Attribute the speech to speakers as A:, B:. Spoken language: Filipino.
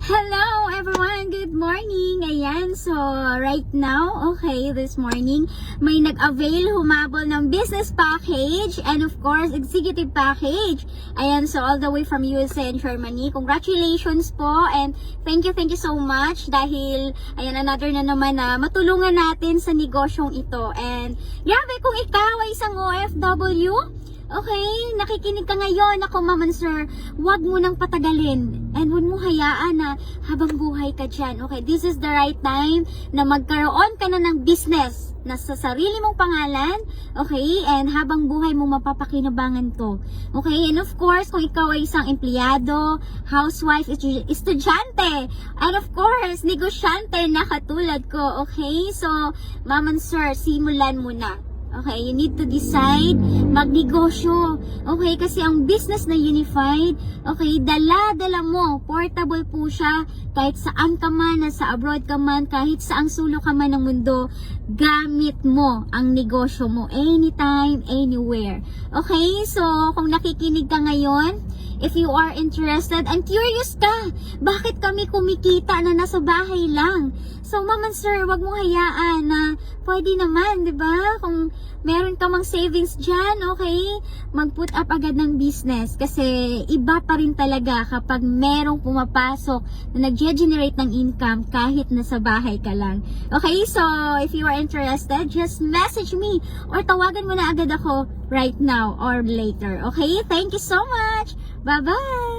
A: Hello everyone! Good morning! Ayan, so right now, this morning, may nag-avail humabol ng business package and of course, executive package. Ayan, so all the way from USA and Germany. Congratulations po and thank you so much dahil, ayan, another na naman na matulungan natin sa negosyong ito. And grabe, kung ikaw ay isang OFW, nakikinig ka ngayon. Ako, Ma'am Sir, huwag mo nang patagalin and huwag mo hayaan na habang buhay ka dyan. This is the right time na magkaroon ka na ng business na sa sarili mong pangalan, and habang buhay mo mapapakinabangan to. And of course, kung ikaw ay isang empleyado, housewife, estudyante, and of course, negosyante na katulad ko, so, Ma'am Sir, simulan mo na. You need to decide magnegosyo. Kasi ang business na unified, dala-dala mo, portable po siya, kahit saan ka man, nasa abroad ka man, kahit saang sulok ka man ng mundo, gamit mo ang negosyo mo, anytime, anywhere. So kung nakikinig ka ngayon, if you are interested and curious ka, bakit kami kumikita na nasa bahay lang? So, Ma'am Sir, wag mo hayaan na pwede naman, di ba? Kung meron ka mang savings dyan, mag-put up agad ng business. Kasi iba pa rin talaga kapag merong pumapasok na nag-generate ng income kahit nasa bahay ka lang. So if you are interested, just message me or tawagan mo na agad ako right now or later. Thank you so much! Bye-bye!